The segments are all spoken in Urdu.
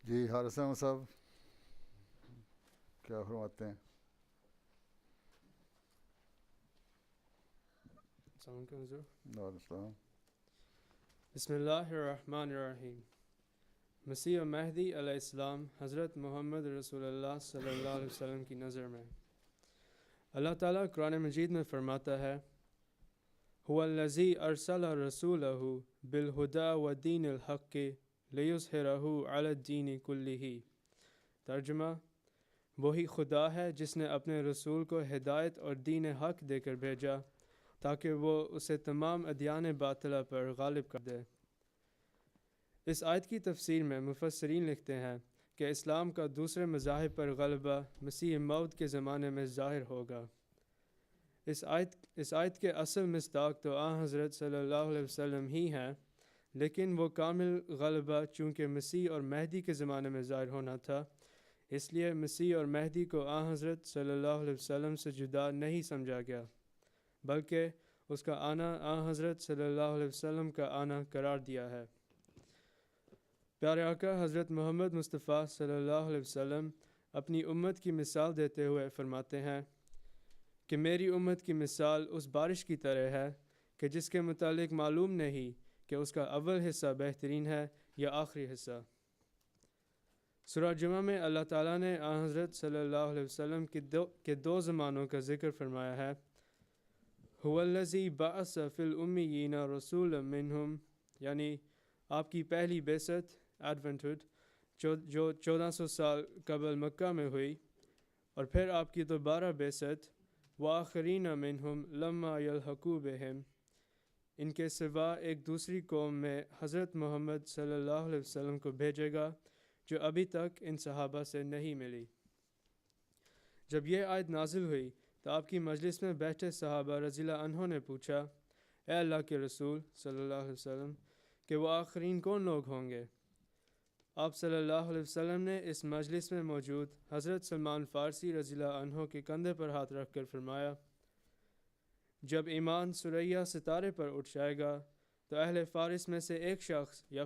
جی حارث احمد صاحب کیا فرماتے ہیں؟ السلام علیکم حضور. وعلیکم السلام. بسم اللہ الرحمن الرحیم. مسیح و مہدی علیہ السلام حضرت محمد رسول اللہ صلی اللہ علیہ وسلم کی نظر میں اللہ تعالیٰ قرآن مجید میں فرماتا ہے هو الذی ارسل رسولہ بالہدی ودین الحق لیظہرہ علی الدین کلہ. ترجمہ: وہی خدا ہے جس نے اپنے رسول کو ہدایت اور دین حق دے کر بھیجا تاکہ وہ اسے تمام ادیان باطلہ پر غالب کر دے. اس آیت کی تفسیر میں مفسرین لکھتے ہیں کہ اسلام کا دوسرے مذاہب پر غلبہ مسیح موعود کے زمانے میں ظاہر ہوگا. اس آیت کے اصل مصداق تو حضرت صلی اللہ علیہ وسلم ہی ہیں، لیکن وہ کامل غلبہ چونکہ مسیح اور مہدی کے زمانے میں ظاہر ہونا تھا، اس لیے مسیح اور مہدی کو حضرت صلی اللہ علیہ وسلم سے جدا نہیں سمجھا گیا، بلکہ اس کا آنا حضرت صلی اللہ علیہ وسلم کا آنا قرار دیا ہے. پیارے آقا حضرت محمد مصطفیٰ صلی اللہ علیہ وسلم اپنی امت کی مثال دیتے ہوئے فرماتے ہیں کہ میری امت کی مثال اس بارش کی طرح ہے کہ جس کے متعلق معلوم نہیں کہ اس کا اول حصہ بہترین ہے یا آخری حصہ. سورہ جمعہ میں اللہ تعالیٰ نے حضرت صلی اللہ علیہ وسلم کے دو زمانوں کا ذکر فرمایا ہے. هو الذی بعث فی الامیین رسولا منہم، یعنی آپ کی پہلی بعثت ایڈونٹڈ جو 1400 سال قبل مکہ میں ہوئی، اور پھر آپ کی دوبارہ بعثت وآخرین منہم لما یلحقوا بہم، ان کے سوا ایک دوسری قوم میں حضرت محمد صلی اللہ علیہ وسلم کو بھیجے گا جو ابھی تک ان صحابہ سے نہیں ملی. جب یہ آیت نازل ہوئی تو آپ کی مجلس میں بیٹھے صحابہ رضی اللہ عنہ نے پوچھا، اے اللہ کے رسول صلی اللہ علیہ وسلم، کہ وہ آخرین کون لوگ ہوں گے؟ آپ صلی اللہ علیہ وسلم نے اس مجلس میں موجود حضرت سلمان فارسی رضی اللہ عنہ کے کندھے پر ہاتھ رکھ کر فرمایا، جب ایمان ثریا ستارے پر اٹھ جائے گا تو اہل فارس میں سے ایک شخص یا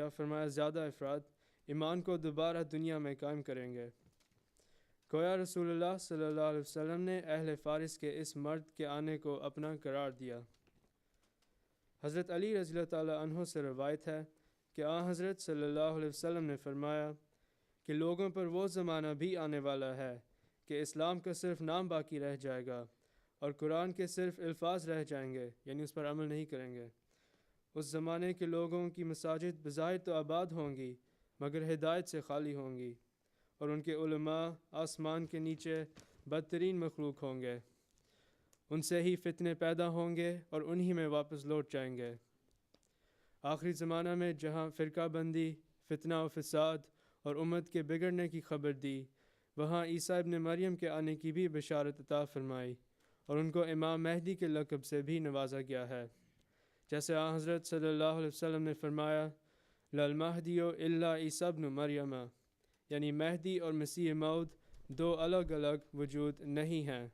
فرمایا زیادہ افراد ایمان کو دوبارہ دنیا میں قائم کریں گے. گویا رسول اللہ صلی اللہ علیہ وسلم نے اہل فارس کے اس مرد کے آنے کو اپنا قرار دیا. حضرت علی رضی اللہ تعالیٰ عنہ سے روایت ہے کہ حضرت صلی اللہ علیہ وسلم نے فرمایا کہ لوگوں پر وہ زمانہ بھی آنے والا ہے کہ اسلام کا صرف نام باقی رہ جائے گا اور قرآن کے صرف الفاظ رہ جائیں گے، یعنی اس پر عمل نہیں کریں گے. اس زمانے کے لوگوں کی مساجد بظاہر تو آباد ہوں گی مگر ہدایت سے خالی ہوں گی، اور ان کے علماء آسمان کے نیچے بدترین مخلوق ہوں گے. ان سے ہی فتنے پیدا ہوں گے اور انہی میں واپس لوٹ جائیں گے. آخری زمانہ میں جہاں فرقہ بندی، فتنہ و فساد اور امت کے بگڑنے کی خبر دی، وہاں عیسیٰ ابن مریم کے آنے کی بھی بشارت عطا فرمائی اور ان کو امام مہدی کے لقب سے بھی نوازا گیا ہے. جیسے حضرت صلی اللہ علیہ وسلم نے فرمایا، للمہدی الا عیسیٰ ابن مریم، یعنی مہدی اور مسیح موعود دو الگ الگ وجود نہیں ہیں.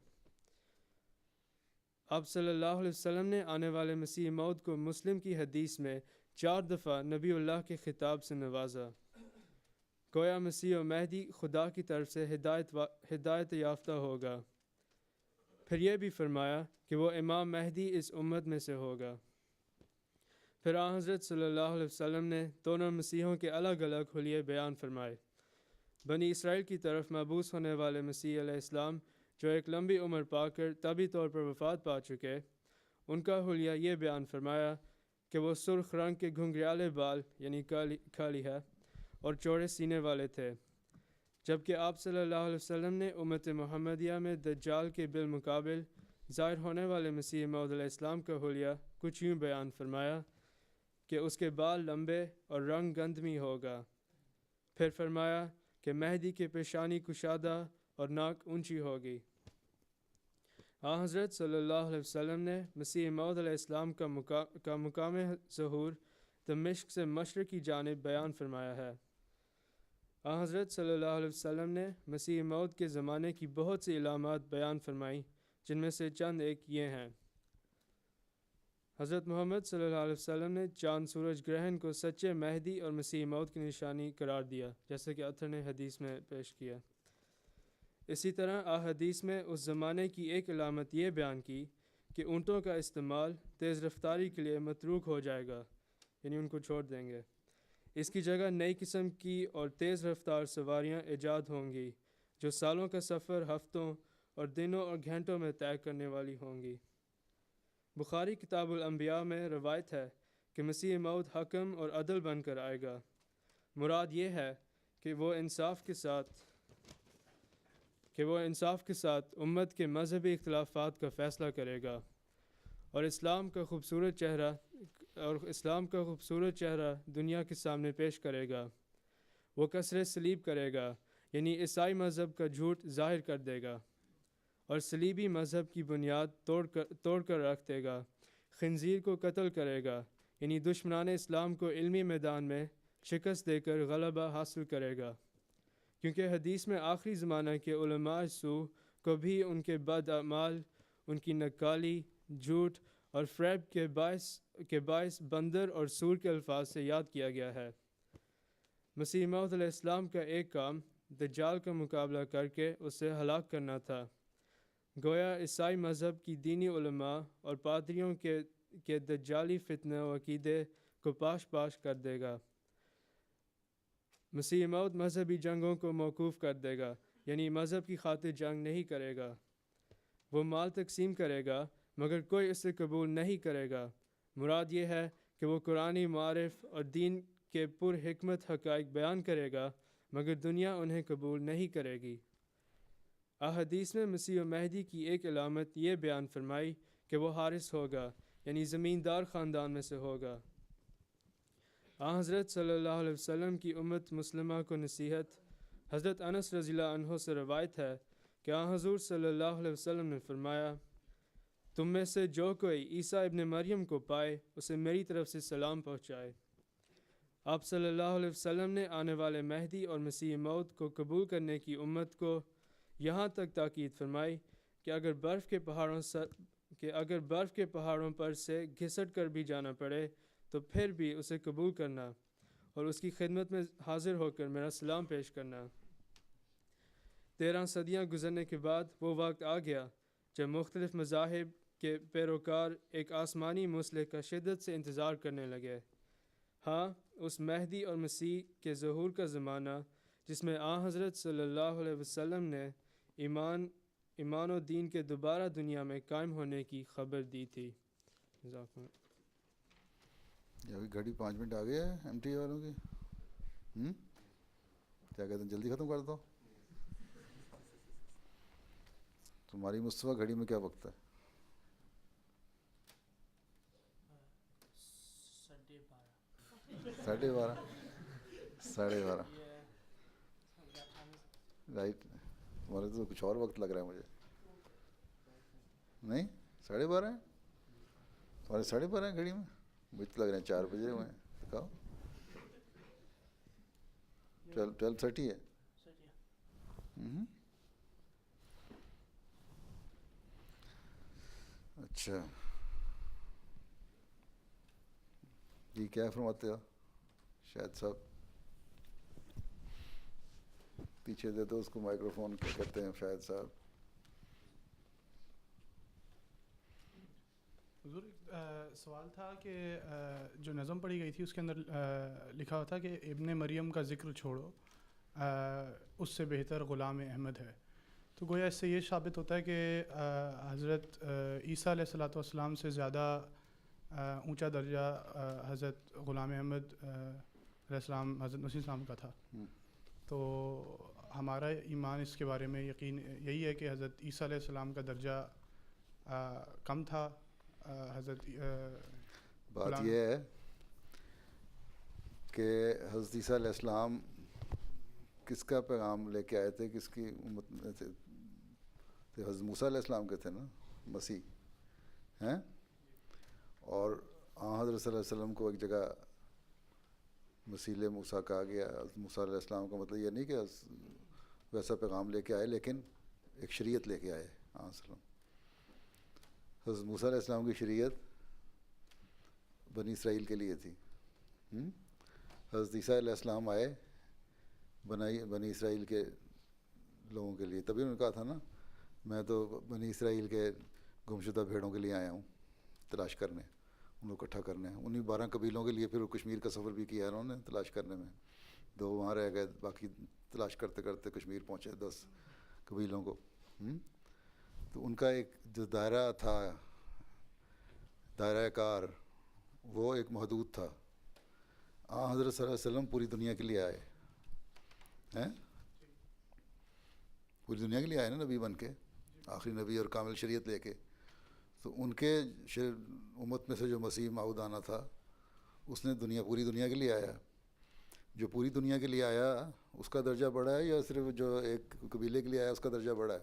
آپ صلی اللہ علیہ وسلم نے آنے والے مسیح موعود کو مسلم کی حدیث میں 4 دفعہ نبی اللہ کے خطاب سے نوازا. گویا مسیح و مہدی خدا کی طرف سے ہدایت یافتہ ہوگا. پھر یہ بھی فرمایا کہ وہ امام مہدی اس امت میں سے ہوگا. پھر حضرت صلی اللہ علیہ وسلم نے دونوں مسیحوں کے الگ الگ حلیے بیان فرمائے. بنی اسرائیل کی طرف مبعوث ہونے والے مسیح علیہ السلام جو ایک لمبی عمر پا کر طبعی طور پر وفات پا چکے، ان کا حلیہ یہ بیان فرمایا کہ وہ سرخ رنگ کے گھنگریالے بال یعنی کالی ہے اور چوڑے سینے والے تھے، جبکہ آپ صلی اللہ علیہ وسلم نے امت محمدیہ میں دجال کے بالمقابل ظاہر ہونے والے مسیح موعود علیہ السلام کا حلیہ کچھ یوں بیان فرمایا کہ اس کے بال لمبے اور رنگ گندمی ہوگا. پھر فرمایا کہ مہدی کے پیشانی کشادہ اور ناک اونچی ہوگی. حضرت صلی اللہ علیہ وسلم نے مسیح موعود علیہ السلام کا مقام ظہور دمشق سے مشرق کی جانب بیان فرمایا ہے. حضرت صلی اللہ علیہ وسلم نے مسیح موعود کے زمانے کی بہت سی علامات بیان فرمائیں، جن میں سے چند ایک یہ ہیں. حضرت محمد صلی اللہ علیہ وسلم نے چاند سورج گرہن کو سچے مہدی اور مسیح موت کی نشانی قرار دیا، جیسے کہ اطہر نے حدیث میں پیش کیا۔ اسی طرح احادیث میں اس زمانے کی ایک علامت یہ بیان کی کہ اونٹوں کا استعمال تیز رفتاری کے لیے متروک ہو جائے گا، یعنی ان کو چھوڑ دیں گے۔ اس کی جگہ نئی قسم کی اور تیز رفتار سواریاں ایجاد ہوں گی جو سالوں کا سفر ہفتوں اور دنوں اور گھنٹوں میں طے کرنے والی ہوں گی۔ بخاری کتاب الانبیاء میں روایت ہے کہ مسیح موعود حکم اور عدل بن کر آئے گا۔ مراد یہ ہے کہ وہ انصاف کے ساتھ امت کے مذہبی اختلافات کا فیصلہ کرے گا اور اسلام کا خوبصورت چہرہ دنیا کے سامنے پیش کرے گا۔ وہ کسر صلیب کرے گا، یعنی عیسائی مذہب کا جھوٹ ظاہر کر دے گا اور صلیبی مذہب کی بنیاد توڑ کر رکھ دے گا۔ خنزیر کو قتل کرے گا، یعنی دشمنان اسلام کو علمی میدان میں شکست دے کر غلبہ حاصل کرے گا، کیونکہ حدیث میں آخری زمانہ کے علماء سو کو بھی ان کے بد اعمال، ان کی نکالی، جھوٹ اور فریب کے باعث بندر اور سور کے الفاظ سے یاد کیا گیا ہے۔ مسیح موعود علیہ السلام کا ایک کام دجال کا مقابلہ کر کے اسے ہلاک کرنا تھا۔ گویا عیسائی مذہب کی دینی علماء اور پادریوں کے دجالی فتنہ و عقیدے کو پاش کر دے گا۔ مسیح موعود مذہبی جنگوں کو موقوف کر دے گا، یعنی مذہب کی خاطر جنگ نہیں کرے گا۔ وہ مال تقسیم کرے گا مگر کوئی اسے قبول نہیں کرے گا۔ مراد یہ ہے کہ وہ قرآنی معارف اور دین کے پر حکمت حقائق بیان کرے گا مگر دنیا انہیں قبول نہیں کرے گی۔ احادیث میں مسیح مہدی کی ایک علامت یہ بیان فرمائی کہ وہ حارث ہوگا، یعنی زمیندار خاندان میں سے ہوگا۔ حضرت صلی اللہ علیہ وسلم کی امت مسلمہ کو نصیحت۔ حضرت انس رضی اللہ عنہ سے روایت ہے کہ حضور صلی اللہ علیہ وسلم نے فرمایا، تم میں سے جو کوئی عیسیٰ ابن مریم کو پائے اسے میری طرف سے سلام پہنچائے۔ آپ صلی اللہ علیہ وسلم نے آنے والے مہدی اور مسیح موعود کو قبول کرنے کی امت کو یہاں تک تاکید فرمائی کہ اگر برف کے پہاڑوں پر سے گھسٹ کر بھی جانا پڑے تو پھر بھی اسے قبول کرنا اور اس کی خدمت میں حاضر ہو کر میرا سلام پیش کرنا۔ 13 صدیاں گزرنے کے بعد وہ وقت آ گیا جب مختلف مذاہب کے پیروکار ایک آسمانی مسئلے کا شدت سے انتظار کرنے لگے۔ ہاں، اس مہدی اور مسیح کے ظہور کا زمانہ جس میں حضرت صلی اللہ علیہ وسلم نے ایمان و دین کے دوبارہ دنیا میں قائم ہونے کی خبر دی تھی۔ یہ ابھی گھڑی 5 منٹ آ گیا ہے ایم ٹی والوں کی۔ کیا کہتے ہیں جلدی ختم کر دو؟ تمہاری مصطفیٰ گھڑی میں کیا وقت ہے؟ 12:30 12:30 رائٹ۔ تمہارے تو کچھ اور وقت لگ رہا ہے مجھے۔ نہیں 12:30 ہیں تمہارے؟ 12:30 ہیں گھڑی میں؟ مجھے تو لگ رہے ہیں 4 بجے ہوئے ہیں۔ دکھاؤ 12:30 ہے۔ اچھا جی، کیا فرماتے ہو شاہد صاحب؟ پیچھے دے دو اس کو مائکرو فون، کیا کہتے ہیں شاہد صاحب؟ حضور سوال تھا کہ جو نظم پڑھی گئی تھی اس کے اندر لکھا ہوا تھا کہ ابن مریم کا ذکر چھوڑو، اس سے بہتر غلام احمد ہے۔ تو گویا اس سے یہ ثابت ہوتا ہے کہ حضرت عیسیٰ علیہ الصلوۃ والسلام سے زیادہ اونچا درجہ حضرت غلام احمد علیہ السلام، حضرت مسیح السلام کا تھا۔ تو ہمارا ایمان اس کے بارے میں یقین یہی ہے کہ حضرت عیسیٰ علیہ السلام کا درجہ کم تھا۔ حضرت بات یہ ہے کہ حضرت عیسیٰ علیہ السلام کس کا پیغام لے کے آئے تھے؟ کس کی امت میں تھے؟ حضرت موسیٰ علیہ السلام کے تھے نا مسیح ہیں؟ اور حضرت صلی اللہ علیہ وسلم کو ایک جگہ مسیح موسیٰ کہا گیا۔ حضرت موسیٰ علیہ السلام کا مطلب یہ نہیں کہ ویسا پیغام لے کے آئے، لیکن ایک شریعت لے کے آئے۔ حضرت موسیٰ علیہ السلام کی شریعت بنی اسرائیل کے لیے تھی. حضرت عیسیٰ علیہ السلام آئے بنی اسرائیل کے لوگوں کے لیے. تبھی انہوں نے کہا تھا نا میں تو بنی اسرائیل کے گمشدہ بھیڑوں کے لیے آیا ہوں تلاش کرنے, ان کو اکٹھا کرنے. انہیں 12 قبیلوں کے لیے پھر کشمیر کا سفر بھی کیا انہوں نے تلاش کرنے میں. 2 وہاں رہ گئے, باقی تلاش کرتے کرتے کشمیر پہنچے 10 قبیلوں کو. تو ان کا ایک جو دائرہ تھا, دائرہ کار, وہ ایک محدود تھا. حضرت صلی اللہ علیہ وسلم پوری دنیا کے لیے آئے ہیں, پوری دنیا کے لیے آئے نا نبی بن کے, آخری نبی اور کامل شریعت لے کے. تو ان کے امت میں سے جو مسیح موعود آنا تھا اس نے پوری دنیا کے لیے آیا. جو پوری دنیا کے لیے آیا اس کا درجہ بڑا ہے یا صرف جو ایک قبیلے کے لیے آیا اس کا درجہ بڑا ہے؟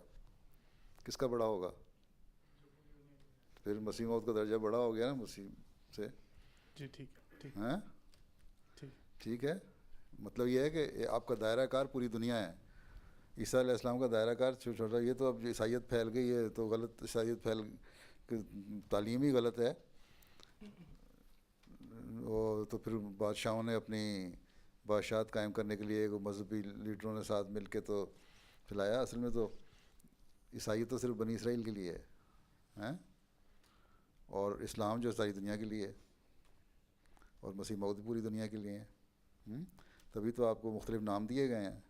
کس کا بڑا ہوگا؟ پھر مسیح موعود کا درجہ بڑا ہو گیا نا مسیح سے. جی ٹھیک ٹھیک ہاں ٹھیک ہے. مطلب یہ ہے کہ آپ کا دائرہ کار پوری دنیا ہے. عیسیٰ علیہ السلام کا دائرہ کار چھوٹا. یہ تو اب عیسائیت پھیل گئی ہے تو غلط عیسائیت تعلیم ہی غلط ہے. وہ تو پھر بادشاہوں نے اپنی بادشاہت قائم کرنے کے لیے مذہبی لیڈروں نے ساتھ مل کے تو پھیلایا. اصل میں تو عیسائیت تو صرف بنی اسرائیل کے لیے ہے, اور اسلام جو ساری دنیا کے لیے ہے, اور مسیح موعود پوری دنیا کے لیے ہیں. تبھی تو آپ کو مختلف نام دیے گئے ہیں.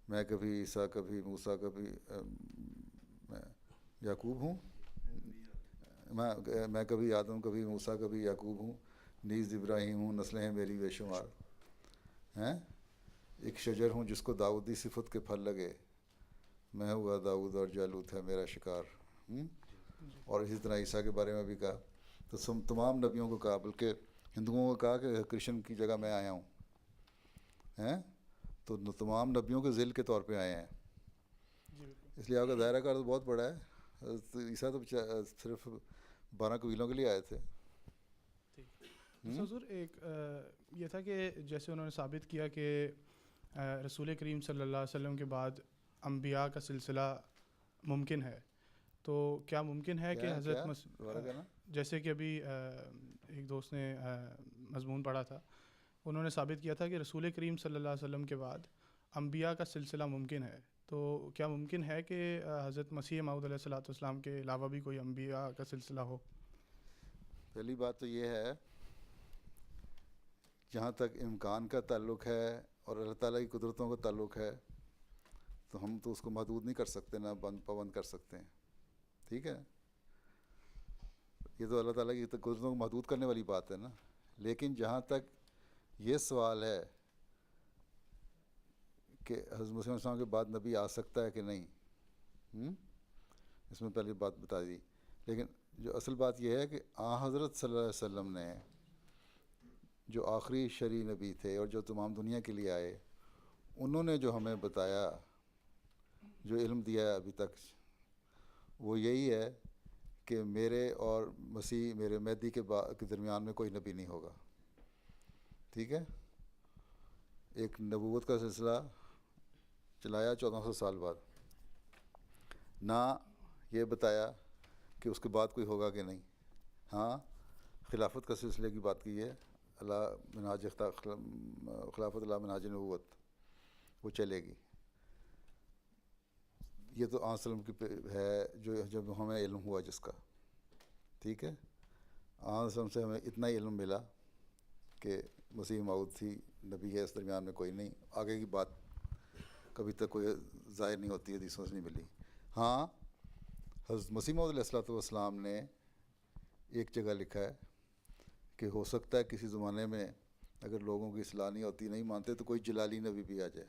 میں کبھی عیسیٰ, کبھی موسیٰ, کبھی یعقوب ہوں. میں کبھی آدم, کبھی موسیٰ, کبھی یعقوب ہوں. نیز ابراہیم ہوں, نسلیں ہیں میری بے شمار. ہیں ایک شجر ہوں جس کو داؤدی صفت کے پھل لگے. میں ہوا داؤد اور جالوت ہے میرا شکار. اور اسی طرح عیسیٰ کے بارے میں بھی کہا. تو تمام نبیوں کو کہا, بلکہ ہندوؤں کو کہا کہ کرشن کی جگہ میں آیا ہوں. ہیں تو تمام نبیوں کے ذیل کے طور پہ آئے ہیں. اس لیے آپ کا دائرہ کار تو بہت بڑا ہے. عیسیٰ تو صرف 12 قبیلوں کے لیے آئے تھے. حضور ایک یہ تھا کہ جیسے انہوں نے ثابت کیا کہ رسول کریم صلی اللہ علیہ وسلم کے بعد انبیاء کا سلسلہ ممکن ہے, تو کیا ممکن ہے کہ حضرت جیسے کہ ابھی ایک دوست نے مضمون پڑھا تھا, انہوں نے ثابت کیا تھا کہ رسول کریم صلی اللہ علیہ وسلم کے بعد انبیاء کا سلسلہ ممکن ہے, تو کیا ممکن ہے کہ حضرت مسیح موعود علیہ الصلوۃ والسلام کے علاوہ بھی کوئی انبیاء کا سلسلہ ہو؟ پہلی بات تو یہ ہے, جہاں تک امکان کا تعلق ہے اور اللہ تعالیٰ کی قدرتوں کا تعلق ہے تو ہم تو اس کو محدود نہیں کر سکتے, نہ پابند کر سکتے ہیں. ٹھیک ہے, یہ تو اللہ تعالیٰ کی قدرتوں کو محدود کرنے والی بات ہے نا. لیکن جہاں تک یہ سوال ہے کہ حضرت مسیح علیہ السلام کے بعد نبی آ سکتا ہے کہ نہیں, اس میں پہلی بات بتا دی. لیکن جو اصل بات یہ ہے کہ حضرت صلی اللہ علیہ وسلم نے جو آخری شرعی نبی تھے اور جو تمام دنیا کے لیے آئے, انہوں نے جو ہمیں بتایا, جو علم دیا ہے ابھی تک, وہ یہی ہے کہ میرے اور مسیح میرے مہدی کے درمیان میں کوئی نبی نہیں ہوگا. ٹھیک ہے, ایک نبوت کا سلسلہ چلایا 1400 سال بعد, نہ یہ بتایا کہ اس کے بعد کوئی ہوگا کہ نہیں. ہاں خلافت کا سلسلے کی بات کی ہے, خلافت اللہ منہاج نبوت, وہ چلے گی. یہ تو وسلم کی ہے جو جب ہمیں علم ہوا جس کا. ٹھیک ہے, وسلم سے ہمیں اتنا ہی علم ملا کہ مسیح موعود تھی, نبی ہے, اس درمیان میں کوئی نہیں. آگے کی بات کبھی تک کوئی ظاہر نہیں ہوتی, حدیثوں سے نہیں ملی. ہاں حضرت مسیح موعود علیہ الصلوۃ والسلام نے ایک جگہ لکھا ہے کہ ہو سکتا ہے کسی زمانے میں اگر لوگوں کی اصلاح نہیں ہوتی, نہیں مانتے, تو کوئی جلالی نبی بھی آ جائے.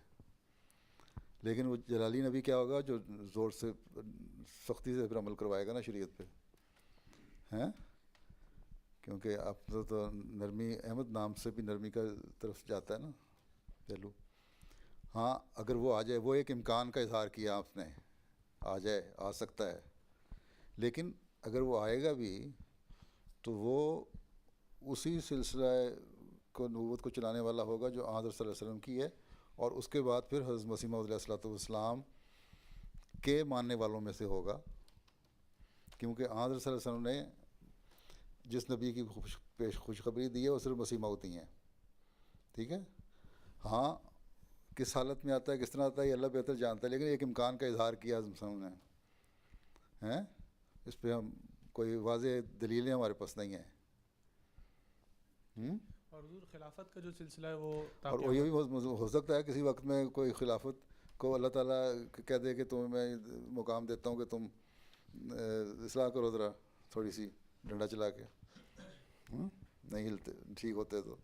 لیکن وہ جلالی نبی کیا ہوگا؟ جو زور سے سختی سے پھر عمل کروائے گا نا شریعت پہ, ہیں, کیونکہ آپ تو نرمی, احمد نام سے بھی نرمی کا طرف جاتا ہے نا پہلو. ہاں اگر وہ آ جائے, وہ ایک امکان کا اظہار کیا آپ نے, آ جائے, آ سکتا ہے. لیکن اگر وہ آئے گا بھی تو وہ اسی سلسلہ کو نبوت کو چلانے والا ہوگا جو حضرت صلی اللہ علیہ وسلم کی ہے, اور اس کے بعد پھر حضرت مسیح موعود علیہ الصلوۃ والسلام کے ماننے والوں میں سے ہوگا. کیونکہ حضرت صلی اللہ علیہ وسلم نے جس نبی کی خوشخبری دی ہے وہ صرف مسیح موعود ہی ہیں. ٹھیک ہے. ہاں کس حالت میں آتا ہے کس طرح آتا ہے یہ اللہ بہتر جانتا ہے, لیکن ایک امکان کا اظہار کیا نے ہیں, اس پہ ہم کوئی واضح دلیلیں ہمارے پاس نہیں ہیں. اور حضور خلافت کا جو سلسلہ ہے وہ اور یہ بھی ہو سکتا ہے کسی وقت میں کوئی خلافت کو اللہ تعالیٰ کہہ دے کہ تمہیں میں مقام دیتا ہوں کہ تم اصلاح کرو ذرا تھوڑی سی ڈنڈا چلا کے, نہیں ہلتے ٹھیک ہوتے تو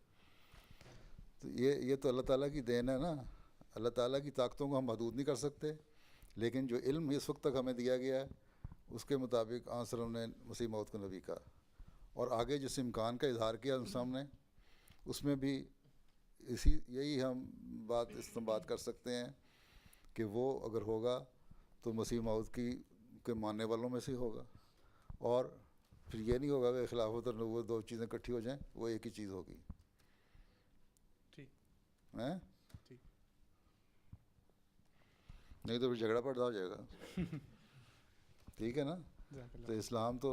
یہ تو اللہ تعالیٰ کی دین ہے نا. اللہ تعالیٰ کی طاقتوں کو ہم محدود نہیں کر سکتے, لیکن جو علم اس وقت تک ہمیں دیا گیا ہے اس کے مطابق آن سلم نے مسیح موعود کو نبی کہا, اور آگے جس امکان کا اظہار کیا ہم سامنے اس میں بھی یہی ہم بات کر سکتے ہیں کہ وہ اگر ہوگا تو مسیح موعود کے ماننے والوں میں سے ہوگا, اور پھر یہ نہیں ہوگا کہ خلافت اور نبوت دو چیزیں اکٹھی ہو جائیں, وہ ایک ہی چیز ہوگی. ٹھیک ہیں نہیں تو پھر جھگڑا پیدا ہو جائے گا. ٹھیک ہے نا. تو اسلام تو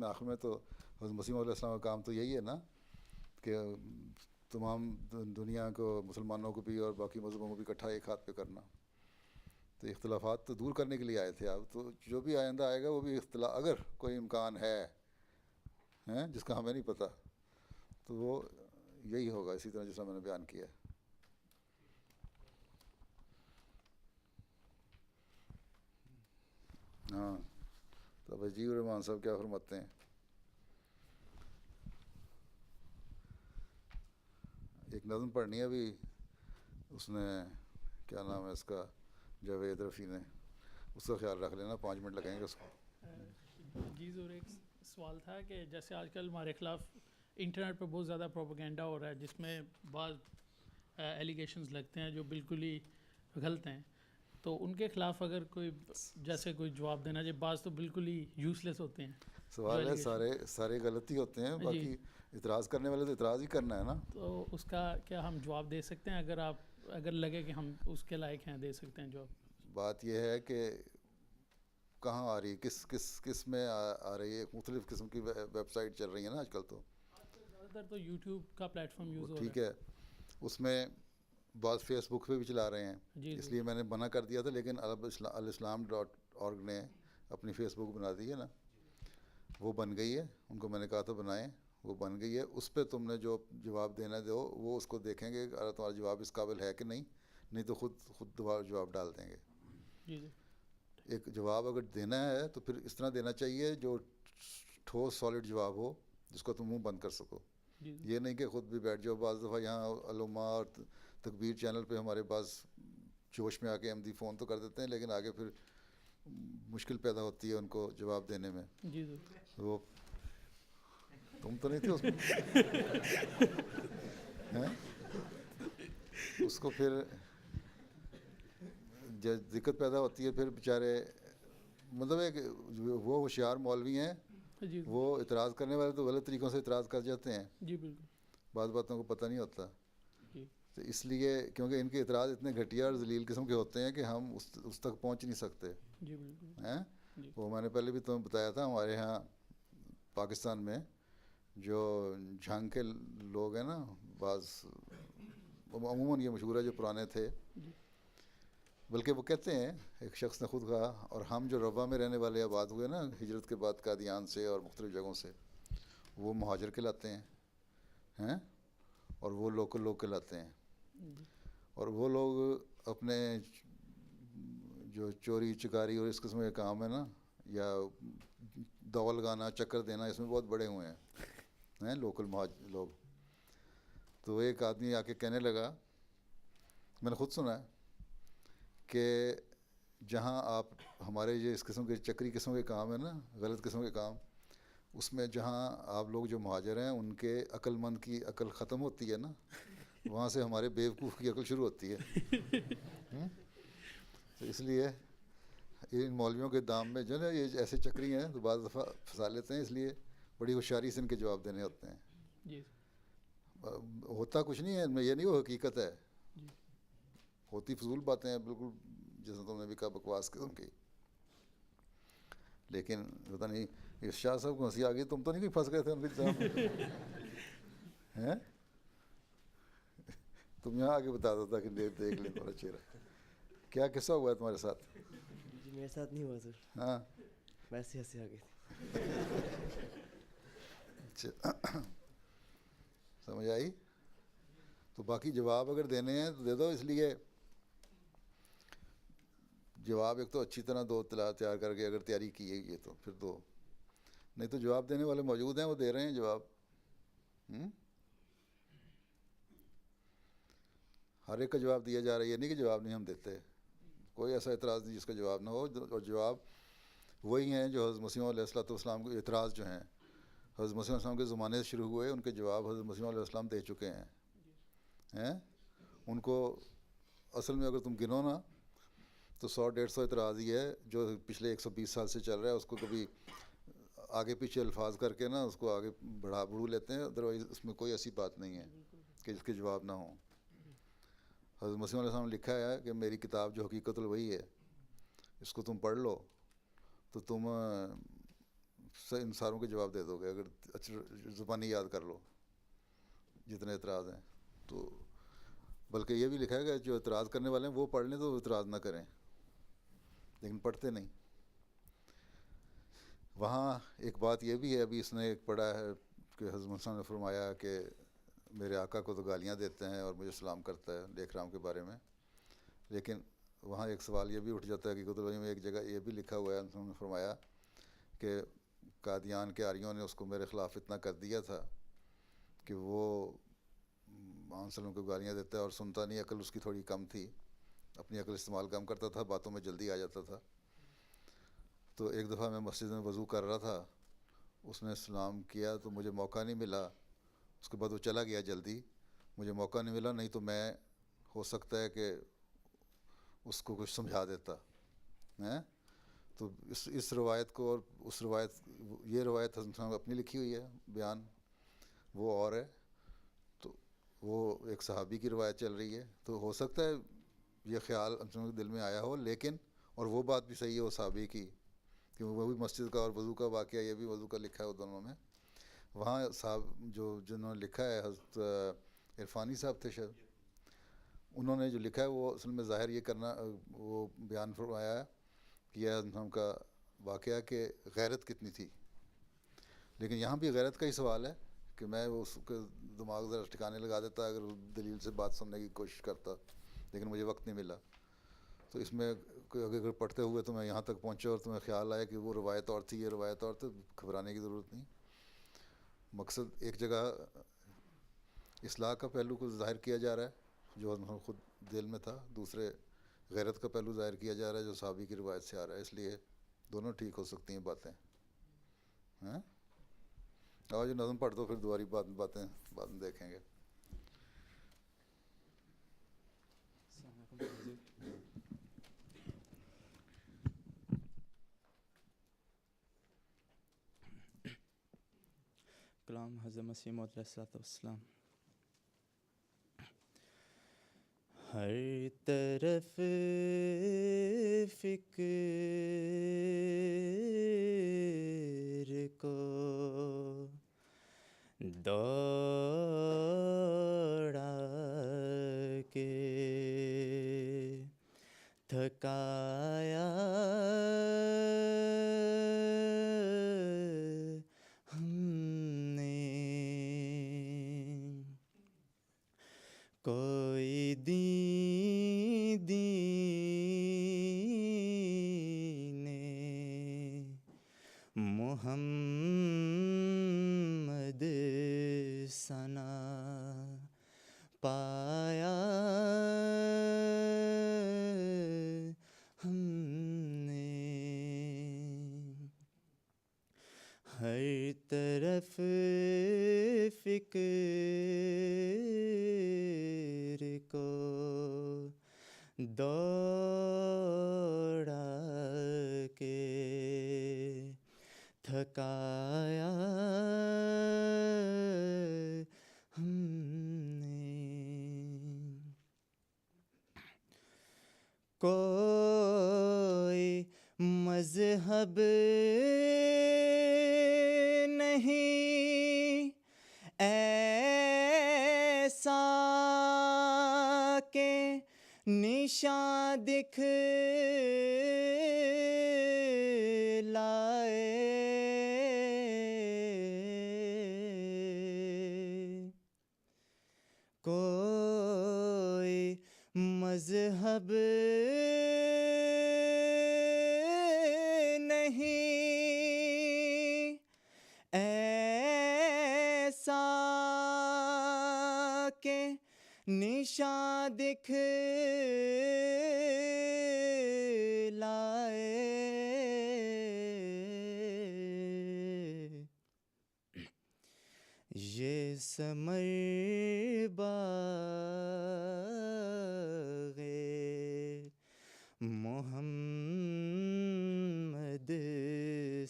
آخر میں تو حضرت مسیح علیہ السلام کا کام تو یہی ہے نا کہ تمام دنیا کو مسلمانوں کو بھی اور باقی مذہبوں کو بھی اکٹھا ایک ہاتھ پہ کرنا. تو اختلافات تو دور کرنے کے لیے آئے تھے آپ, تو جو بھی آئندہ آئے گا وہ بھی اگر کوئی امکان ہے جس کا ہمیں نہیں پتہ تو وہ یہی ہوگا اسی طرح جیسا میں نے بیان کیا. ہاں تو اب عجیب الرحمان صاحب کیا فرماتے ہیں. ایک نظم پڑھنی ہے ابھی, اس نے کیا نام ہے اس کا, جاوید رفیع نے, اس کا خیال رکھ لینا, 5 منٹ لگیں گے اس کو. جی ضرور. ایک سوال تھا کہ جیسے آج کل ہمارے خلاف انٹرنیٹ پہ بہت زیادہ پروپیگنڈا ہو رہا ہے جس میں بعض ایلیگیشنز لگتے ہیں جو بالکل ہی غلط ہیں, تو ان کے خلاف اگر کوئی جیسے کوئی جواب دینا چاہے, بعض تو بالکل ہی یوز لیس ہوتے ہیں. سوال ہے سارے غلطی ہوتے ہیں, باقی اعتراض کرنے والے تو اعتراض ہی کرنا ہے نا. تو اس کا کیا ہم جواب دے سکتے ہیں اگر لگے کہ ہم اس کے لائق ہیں, دے سکتے ہیں جواب؟ بات یہ ہے کہ کہاں آ رہی ہے, کس میں آ رہی ہے. مختلف قسم کی ویب سائٹ چل رہی ہیں نا آج کل, تو زیادہ تر تو یوٹیوب کا پلیٹ فارم یوز ہو رہا ہے. ٹھیک ہے, اس میں بعض فیس بک پہ بھی چلا رہے ہیں, اس لیے میں نے منع کر دیا تھا, لیکن الاسلام.org نے اپنی فیس بک بنا دی ہے نا, وہ بن گئی ہے. ان کو میں نے کہا تھا بنائیں, وہ بن گئی ہے. اس پہ تم نے جو جواب دینا دو, وہ اس کو دیکھیں گے اگر تمہارا جواب اس قابل ہے کہ نہیں تو خود جواب ڈال دیں گے. جی جی. ایک جواب اگر دینا ہے تو پھر اس طرح دینا چاہیے جو ٹھوس سالڈ جواب ہو, جس کو تم منہ بند کر سکو. یہ نہیں کہ خود بھی بیٹھ جاؤ. بعض دفعہ یہاں علماء اور تکبیر چینل پہ ہمارے پاس جوش میں آ کے احمدی فون تو کر دیتے ہیں, لیکن آگے پھر مشکل پیدا ہوتی ہے ان کو جواب دینے میں. جی وہ تم تو نہیں تھے اس میں اس کو پھر دقت پیدا ہوتی ہے. پھر بیچارے مطلب ہے کہ وہ ہوشیار مولوی ہیں, وہ اعتراض کرنے والے تو غلط طریقوں سے اعتراض کر جاتے ہیں. جی بالکل. بعض باتوں کو پتہ نہیں ہوتا, تو اس لیے کیونکہ ان کے اعتراض اتنے گھٹیا اور ذلیل قسم کے ہوتے ہیں کہ ہم اس تک پہنچ نہیں سکتے ہیں. وہ میں نے پہلے بھی تمہیں بتایا تھا, ہمارے یہاں پاکستان میں جو جھنگ کے لوگ ہیں نا, بعض عموماً یہ مشہور ہے جو پرانے تھے, بلکہ وہ کہتے ہیں, ایک شخص نے خود کہا, اور ہم جو روا میں رہنے والے آباد ہوئے نا ہجرت کے بعد قادیان سے اور مختلف جگہوں سے, وہ مہاجر کہلاتے ہیں اور وہ لوکل کہلاتے ہیں. اور وہ لوگ اپنے جو چوری چکاری اور اس قسم کے کام ہے نا, یا دوا لگانا چکر دینا, اس میں بہت بڑے ہوئے ہیں لوکل لوگ. تو ایک آدمی آ کے کہنے لگا, میں نے خود سنا ہے کہ جہاں آپ ہمارے یہ اس قسم کے چکری قسم کے کام ہیں نا, غلط قسم کے کام, اس میں جہاں آپ لوگ جو مہاجر ہیں ان کے عقل مند کی عقل ختم ہوتی ہے نا, وہاں سے ہمارے بیوقوف کی عقل شروع ہوتی ہے. تو اس لیے ان مولویوں کے دام میں جو نا یہ ایسے چکری ہیں تو بعض دفعہ پھنسا لیتے ہیں, اس لیے بڑی ہوشیاری سے ان کے جواب دینے ہوتے ہیں. جی ہوتا کچھ نہیں ہے ان میں, یہ نہیں وہ حقیقت ہے, ہوتی فضول باتیں ہیں بالکل, جیسے تم نے بھی کہا بکواس قسم کی. لیکن پتہ نہیں اس شاہ صاحب کو ہنسی آ گئی, تم تو نہیں کہیں پھنس گئے تھے ان کے ایگزام ہیں؟ تم یہاں آگے بتا دیتا کہ دیکھ لیں تمہارا چہرہ. کیا قصہ ہوا ہے تمہارے ساتھ؟ جی میرے ساتھ نہیں ہوا سر, ہاں ویسے ہنسی آ گئی تھی. اچھا سمجھ آئی؟ تو باقی جواب اگر دینے ہیں تو دے دو, اس لیے جواب ایک تو اچھی طرح دو تیار کر کے, اگر تیاری کی ہے یہ تو پھر دو, نہیں تو جواب دینے والے موجود ہیں, وہ دے رہے ہیں جواب. ہر ایک کا جواب دیا جا رہا ہے, یہ نہیں کہ جواب نہیں ہم دیتے, کوئی ایسا اعتراض نہیں جس کا جواب نہ ہو. اور جواب وہی ہیں جو حضرت مسیح علیہ السلام کو اعتراض جو ہیں حضرت مسیح علیہ السلام کے زمانے سے شروع ہوئے, ان کے جواب حضرت مسیح علیہ السلام دے چکے ہیں. ان کو اصل میں اگر تم گنو نا تو 100-150 اعتراض ہی ہے جو پچھلے 120 سال سے چل رہا ہے. اس کو کبھی آگے پیچھے الفاظ کر کے نا اس کو آگے بڑھو لیتے ہیں, ادروائز اس میں کوئی ایسی بات نہیں ہے کہ جس کے جواب نہ ہوں. حضرت مسیح علیہ السلام نے لکھا ہے کہ میری کتاب جو حقیقت الوحی ہے, اس کو تم پڑھ لو تو تم ان ساروں کے جواب دے دو گے, اگر اچھا زبانی یاد کر لو جتنے اعتراض ہیں. تو بلکہ یہ بھی لکھا ہے کہ جو اعتراض کرنے والے ہیں وہ پڑھ لیں تو اعتراض نہ کریں, لیکن پڑھتے نہیں. وہاں ایک بات یہ بھی ہے, ابھی اس نے ایک پڑھا ہے کہ حضرت مسیح نے فرمایا کہ میرے آقا کو تو گالیاں دیتے ہیں اور مجھے سلام کرتا ہے لیک رام کے بارے میں, لیکن وہاں ایک سوال یہ بھی اٹھ جاتا ہے کہ قطب میں ایک جگہ یہ بھی لکھا ہوا ہے, انہوں نے فرمایا کہ قادیان کے آریوں نے اس کو میرے خلاف اتنا کر دیا تھا کہ وہ محمد صلی اللہ علیہ وسلم کو گالیاں دیتا ہے اور سنتا نہیں, عقل اس کی تھوڑی کم تھی, اپنی عقل استعمال کم کرتا تھا, باتوں میں جلدی آ جاتا تھا. تو ایک دفعہ میں مسجد میں وضو کر رہا تھا, اس نے سلام کیا تو مجھے موقع نہیں ملا, اس کے بعد وہ چلا گیا جلدی, مجھے موقع نہیں ملا, نہیں تو میں ہو سکتا ہے کہ اس کو کچھ سمجھا دیتا ہیں. تو اس روایت کو اور اس روایت, یہ روایت حضرت اپنی لکھی ہوئی ہے بیان, وہ اور ہے, تو وہ ایک صحابی کی روایت چل رہی ہے. تو ہو سکتا ہے یہ خیال کے دل میں آیا ہو, لیکن اور وہ بات بھی صحیح ہے وہ صحابی کی, کہ وہ بھی مسجد کا اور وضو کا واقعہ, یہ بھی وضو کا لکھا ہے وہ دونوں میں. وہاں صاحب جنہوں نے لکھا ہے حضرت عرفانی صاحب تھے شاید, انہوں نے جو لکھا ہے وہ اصل میں ظاہر یہ کرنا, وہ بیان فرمایا ہے کہ یہ ہم کا واقعہ کہ غیرت کتنی تھی. لیکن یہاں بھی غیرت کا ہی سوال ہے کہ میں اس کے دماغ ذرا ٹھکانے لگا دیتا اگر دلیل سے بات سننے کی کوشش کرتا, لیکن مجھے وقت نہیں ملا. تو اس میں اگر پڑھتے ہوئے تمہیں یہاں تک پہنچے اور تمہیں خیال آیا کہ وہ روایت اور تھی یہ روایت اور, تو گھبرانے کی ضرورت نہیں. مقصد ایک جگہ اصلاح کا پہلو کو ظاہر کیا جا رہا ہے جو خود دل میں تھا, دوسرے غیرت کا پہلو ظاہر کیا جا رہا ہے جو صحابی کی روایت سے آ رہا ہے, اس لیے دونوں ٹھیک ہو سکتی ہیں باتیں. ہاں اور جو نظم پڑھ دو پھر دوباری باتیں بعد میں دیکھیں گے. کلام حضرت مسیح موعود علیہ السلام. ہر طرف فکر کو دوڑا کے تھکایا ہم نے, کوئی دین محمد ثنا پایا ہم نے. ہر طرف فکر کو دوڑا کے تھکایا ہم نے, کوئی مذہب نہیں ایسا کہ نشاں دکھلائے، کوئی مذہب نہیں ایسا کہ نشاں دکھلائے، یہ ثمر باغ محمد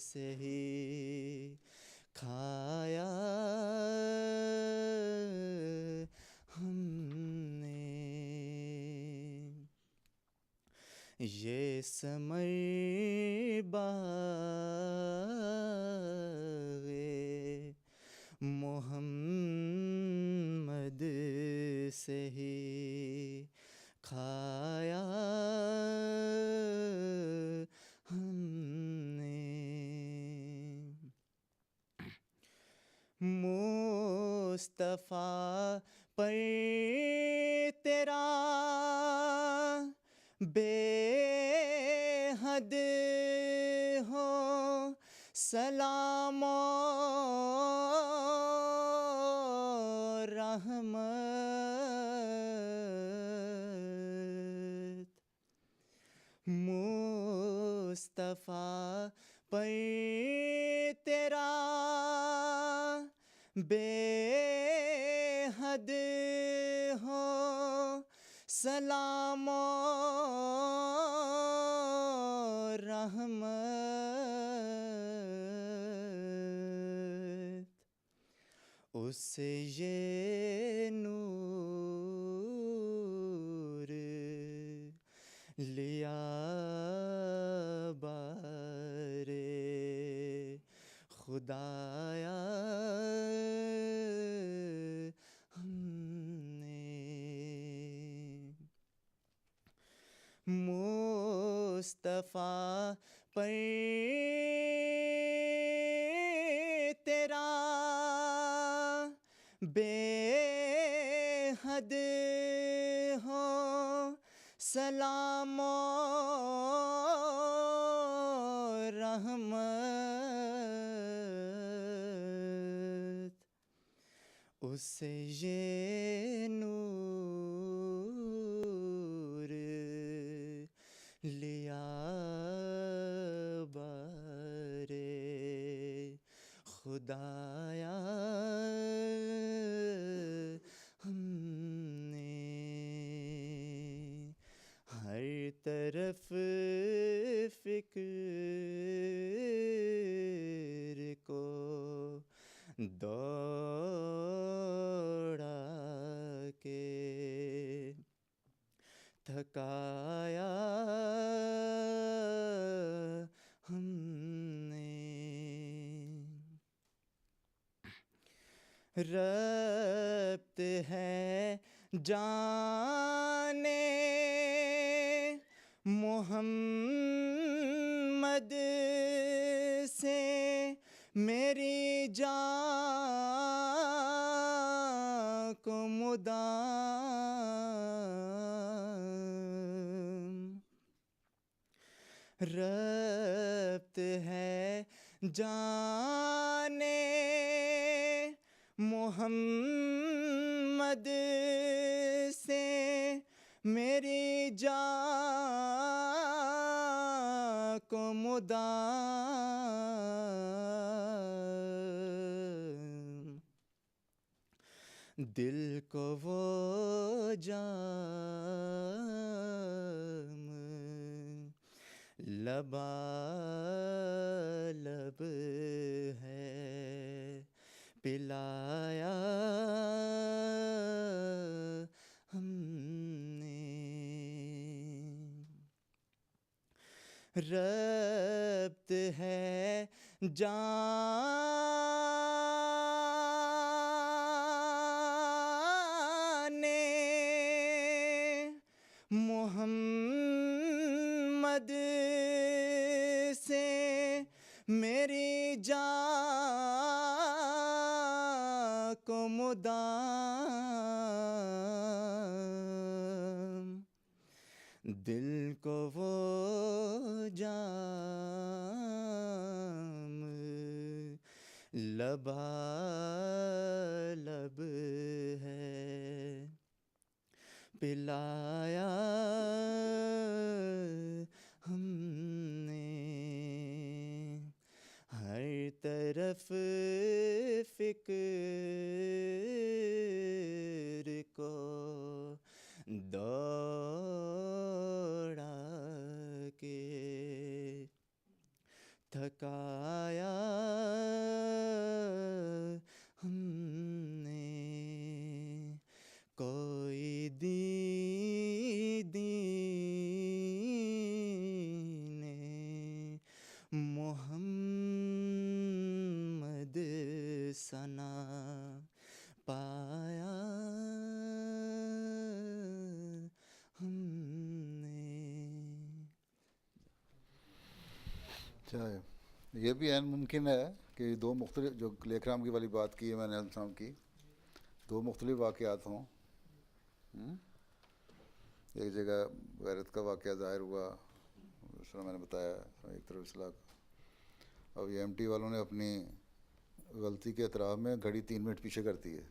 سے ہی کھایا ہم نے، یہ ثمر باغ محمد سے ہی کھایا ہم نے، مصطفیٰ پر تیرا بے حد ہو سلام و رحمت، مصطفیٰ پر تیرا بے حد ہو سلام و رحمت، اس سے یہ نور لیا بارے خدایا ہم نے، مصطفیٰ پر تیرا بے حد ہو سلام و رحمت، اس سے یہ نور لیا بارے خدایا ہم نے، ہر طرف فکر کو دوڑا کے تھکایا ہم نے، ربط ہے جانے محمد سے میری جان کو مدام، ربط ہے جانے محمد سے میری جان کو مدام، دل کو وہ جام لبالب ہے پلایا ہم نے، ضبط ہے جان محمد سے میری جان کو مدام دل کو وہ جام لبالب ہے پلایا ہم نے ہر طرف فکر کو دوڑا کے تھکایا ہم نے کوئی دین محمد ثنا پایا ہم نے. اچھا یہ بھی عین ممکن ہے کہ دو مختلف جو لیکرام کی والی بات کی ہے میں نے السلام کی دو مختلف واقعات ہوں. ایک جگہ غیرت کا واقعہ ظاہر ہوا اس طرح میں نے بتایا ایک طرف اصلاح کا. اب یہ ایم ٹی والوں نے اپنی غلطی کے اعتراف میں گھڑی 3 منٹ پیچھے کرتی ہے.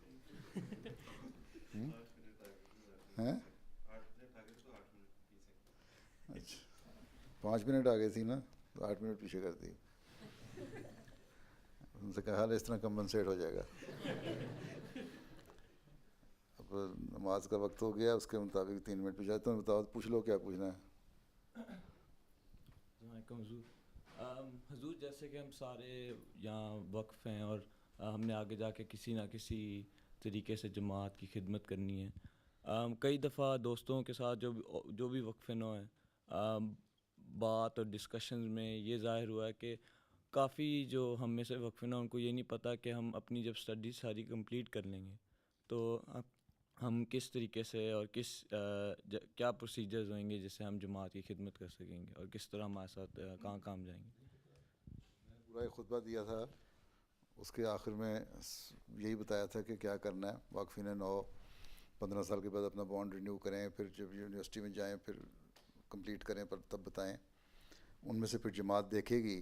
اچھا 5 منٹ آ گئی تھی نا تو 8 منٹ پیچھے کر دی. ان سے کہا اس طرح کمپنسیٹ ہو جائے گا. اب نماز کا وقت ہو گیا اس کے مطابق 3 منٹ پیچھے. تمہیں بتاؤ پوچھ لو کیا پوچھنا ہے. السلام علیکم حضور. حضور جیسے کہ ہم سارے یہاں وقف ہیں اور ہم نے آگے جا کے کسی نہ کسی طریقے سے جماعت کی خدمت کرنی ہے. کئی دفعہ دوستوں کے ساتھ جو بھی وقف نو ہیں بات اور ڈسکشنز میں یہ ظاہر ہوا ہے کہ کافی جو ہم میں سے وقف نو ان کو یہ نہیں پتہ کہ ہم اپنی جب اسٹڈی ساری کمپلیٹ کر لیں گے تو ہم کس طریقے سے اور کیا پروسیجرز ہوئیں گے جس سے ہم جماعت کی خدمت کر سکیں گے اور کس طرح ہمارے ساتھ کہاں کام جائیں گے. میں نے پورا ایک خطبہ دیا تھا اس کے آخر میں یہی بتایا تھا کہ کیا کرنا ہے. واقفین نو 15 سال کے بعد اپنا بانڈ رینیو کریں پھر جب یونیورسٹی میں جائیں پھر کمپلیٹ کریں پر تب بتائیں. ان میں سے پھر جماعت دیکھے گی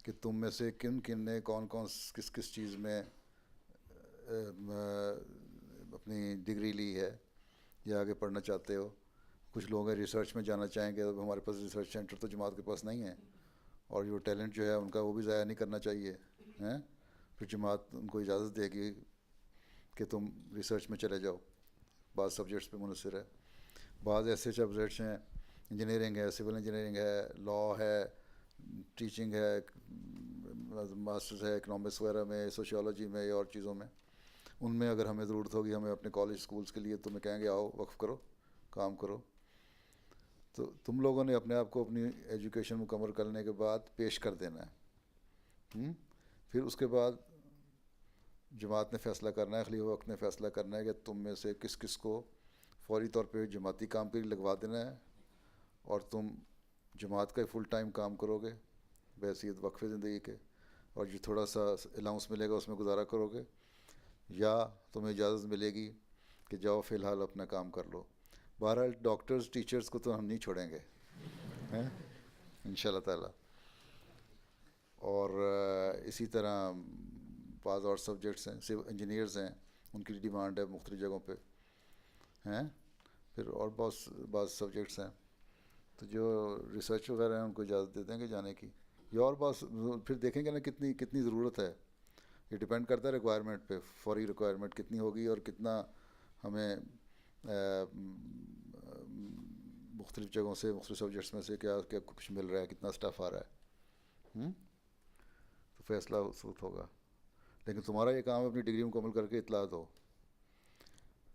کہ تم میں سے کن نے کون کس چیز میں اپنی ڈگری لی ہے یا آگے پڑھنا چاہتے ہو. کچھ لوگ ہیں ریسرچ میں جانا چاہیں گے. اب ہمارے پاس ریسرچ سینٹر تو جماعت کے پاس نہیں ہے اور جو ٹیلنٹ جو ہے ان کا وہ بھی ضائع نہیں کرنا چاہیے. پھر جماعت ان کو اجازت دے گی کہ تم ریسرچ میں چلے جاؤ. بعض سبجیکٹس پہ منحصر ہے. بعض ایسے سبجیکٹس ہیں انجینئرنگ ہے سول انجینئرنگ ہے لاء ہے ٹیچنگ ہے ماسٹرز ہے اکنامکس وغیرہ میں سوشیالوجی میں یا اور چیزوں میں. ان میں اگر ہمیں ضرورت ہوگی ہمیں اپنے کالج اسکولس کے لیے تو میں کہیں گے آؤ وقف کرو کام کرو. تو تم لوگوں نے اپنے آپ کو اپنی ایجوکیشن مکمل کرنے کے بعد پیش کر دینا ہے. پھر اس کے بعد جماعت نے فیصلہ کرنا ہے خلیفہ وقت نے فیصلہ کرنا ہے کہ تم میں سے کس کو فوری طور پہ جماعتی کام کے لیے لگوا دینا ہے اور تم جماعت کا فل ٹائم کام کرو گے بحیثیت وقف زندگی کے اور جو تھوڑا سا الاؤنس ملے گا اس میں گزارا کرو گے یا تمہیں اجازت ملے گی کہ جاؤ فی الحال اپنا کام کر لو. بہرحال ڈاکٹرز ٹیچرز کو تو ہم نہیں چھوڑیں گے ان شاء اللہ تعالیٰ. اور اسی طرح بعض اور سبجیکٹس ہیں انجینئرز ہیں ان کی ڈیمانڈ ہے مختلف جگہوں پہ ہیں. پھر اور بعض سبجیکٹس ہیں تو جو ریسرچ وغیرہ ہیں ان کو اجازت دے دیں گے جانے کی. یا اور بعض پھر دیکھیں گے نا کتنی ضرورت ہے. یہ ڈپینڈ کرتا ہے ریکوائرمنٹ پہ فوری ریکوائرمنٹ کتنی ہوگی اور کتنا ہمیں مختلف جگہوں سے مختلف سبجیکٹس میں سے کیا کچھ مل رہا ہے کتنا اسٹاف آ رہا ہے. تو فیصلہ اس وقت ہوگا. لیکن تمہارا یہ کام ہے اپنی ڈگری مکمل کر کے اطلاع دو.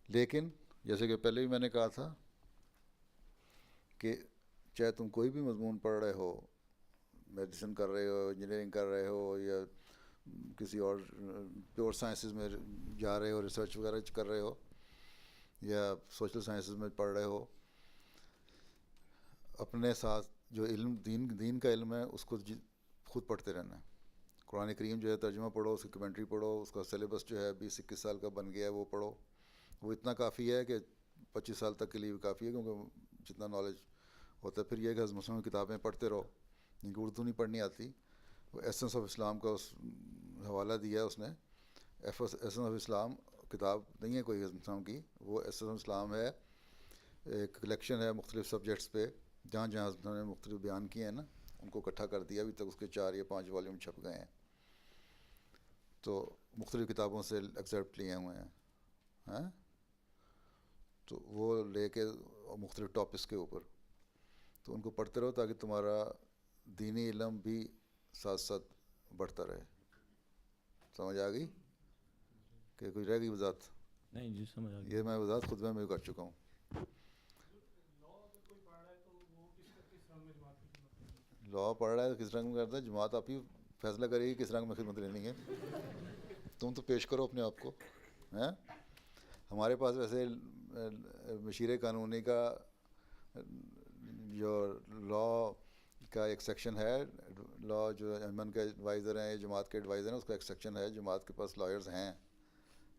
لیکن جیسے کہ پہلے بھی میں نے کہا تھا کہ چاہے تم کوئی بھی مضمون پڑھ رہے ہو میڈیسن کر رہے ہو, انجینئرنگ کر رہے ہو, یا کسی اور پیور سائنسز میں جا رہے ہو, ریسرچ وغیرہ کر رہے ہو, یا سوشل سائنسز میں پڑھ رہے ہو, اپنے ساتھ جو علم دین کا علم ہے اس کو خود پڑھتے رہنا ہے. قرآن کریم جو ہے ترجمہ پڑھو, اس کی کمنٹری پڑھو, اس کا سلیبس جو ہے 20-21 سال کا بن گیا ہے وہ پڑھو. وہ اتنا کافی ہے کہ 25 سال تک کے لیے بھی کافی ہے, کیونکہ جتنا نالج ہوتا ہے. پھر یہ کہ حضرت مسلم کی کتابیں پڑھتے رہو, جن کو اردو نہیں پڑھنی آتی. وہ ایسنس آف اسلام کا اس حوالہ دیا ہے اس نے. ایسنس آف اسلام کتاب نہیں ہے کوئی حضرت مسلم کی, وہ ایسنس آف اسلام ہے, ایک کلیکشن ہے مختلف سبجیکٹس پہ, جہاں جہاں حضرت نے مختلف بیان کیے ہیں نا, ان کو اکٹھا کر دیا. ابھی تک اس کے 4 یا 5 والیوم چھپ گئے ہیں. تو مختلف کتابوں سے ایگزرپٹ لیے ہوئے ہیں, ہاں. تو وہ لے کے مختلف ٹاپکس کے اوپر, تو ان کو پڑھتے رہو تاکہ تمہارا دینی علم بھی ساتھ ساتھ بڑھتا رہے. سمجھ آ گئی کہ کوئی رہ گئی وضاحت؟ نہیں جی سمجھ آ گیا. یہ میں وضاحت خود میں کر چکا ہوں. لا پڑھ رہا ہے کس رنگ میں کرتا ہے, جماعت آپ ہی فیصلہ کرے گی کس رنگ میں خدمت لینی ہے. تم تو پیش کرو اپنے آپ کو, ہیں. ہمارے پاس ویسے مشیر قانونی کا جو لا کا ایک سیکشن ہے, لا جو ایمن کے ایڈوائزر ہیں, جماعت کے ایڈوائزر ہیں, اس کا ایک سیکشن ہے. جماعت کے پاس لائرز ہیں,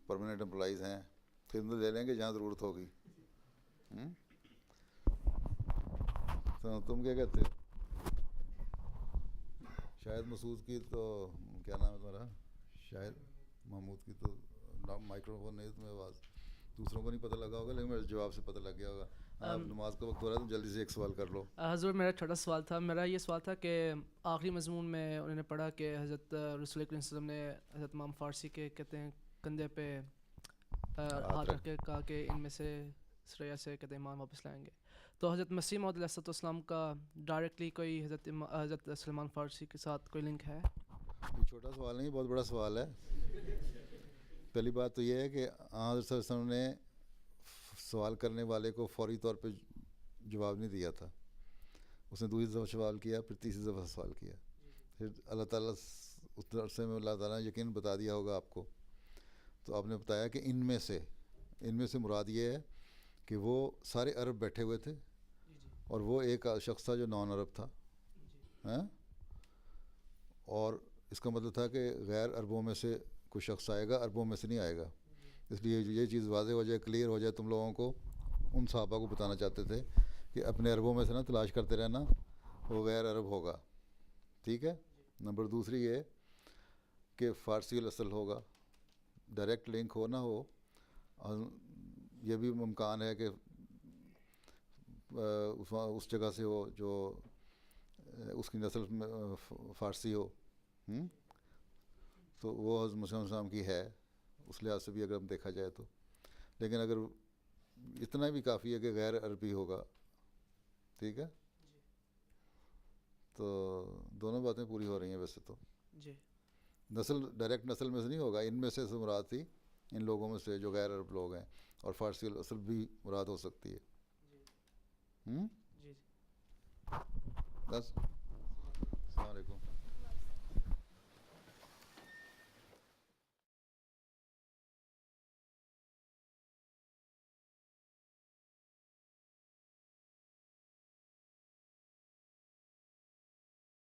پرماننٹ امپلائیز ہیں, خدمت لے لیں گے جہاں ضرورت ہوگی. تو تم کیا کہتے ہو؟ شاید مسعود کی تو کیا نام ہے تمہارا, شاید محمود کی تو مائکرو فون نہیں, تمہیں آواز دوسروں کو نہیں پتہ لگا ہوگا, لیکن میرے جواب سے پتہ لگ گیا ہوگا. نماز کا وقت ہو رہا ہے, تم جلدی سے ایک سوال کر لو. حضور میرا چھوٹا سوال تھا. میرا یہ سوال تھا کہ آخری مضمون میں انہوں نے پڑھا کہ حضرت رسول کریم صلی اللہ علیہ وسلم نے حضرت امام فارسی کے کہتے ہیں کندھے پہ ہاتھ رکھ کے کہا کہ ان میں سے سریا سے کہتے ہیں ایمان واپس لائیں گے. تو حضرت مسیح موعود علیہ السلام کا ڈائریکٹلی کوئی حضرت سلمان فارسی کے ساتھ کوئی لنک ہے؟ یہ چھوٹا سوال نہیں, بہت بڑا سوال ہے. پہلی بات تو یہ ہے کہ حضرت صلی اللہ علیہ وسلم نے سوال کرنے والے کو فوری طور پہ جواب نہیں دیا تھا. اس نے دوسری دفعہ سوال کیا, پھر تیسری دفعہ سوال کیا, پھر اللہ تعالیٰ اس عرصے میں اللہ تعالیٰ نے یقین بتا دیا ہوگا آپ کو. تو آپ نے بتایا کہ ان میں سے مراد یہ ہے کہ وہ سارے عرب بیٹھے ہوئے تھے, اور وہ ایک شخص تھا جو نان عرب تھا, ہاں. اور اس کا مطلب تھا کہ غیر عربوں میں سے کوئی شخص آئے گا, عربوں میں سے نہیں آئے گا. اس لیے یہ چیز واضح ہو جائے, کلیئر ہو جائے تم لوگوں کو. ان صحابہ کو بتانا چاہتے تھے کہ اپنے عربوں میں سے نہ تلاش کرتے رہنا, وہ غیر عرب ہوگا. ٹھیک ہے. نمبر دوسری یہ کہ فارسی الاصل ہوگا, ڈائریکٹ لنک ہو نہ ہو, یہ بھی ممکان ہے کہ اس جگہ سے ہو جو اس کی نسل میں فارسی ہو. تو وہ حضرت مسیح علیہ السلام کی ہے, اس لحاظ سے بھی اگر ہم دیکھا جائے تو. لیکن اگر اتنا بھی کافی ہے کہ غیر عربی ہوگا. ٹھیک ہے. تو دونوں باتیں پوری ہو رہی ہیں ویسے تو. جی. نسل ڈائریکٹ نسل میں سے نہیں ہوگا, ان میں سے مراد تھی ان لوگوں میں سے جو غیر عرب لوگ ہیں, اور فارسی الاصل بھی مراد ہو سکتی ہے. جی. بس.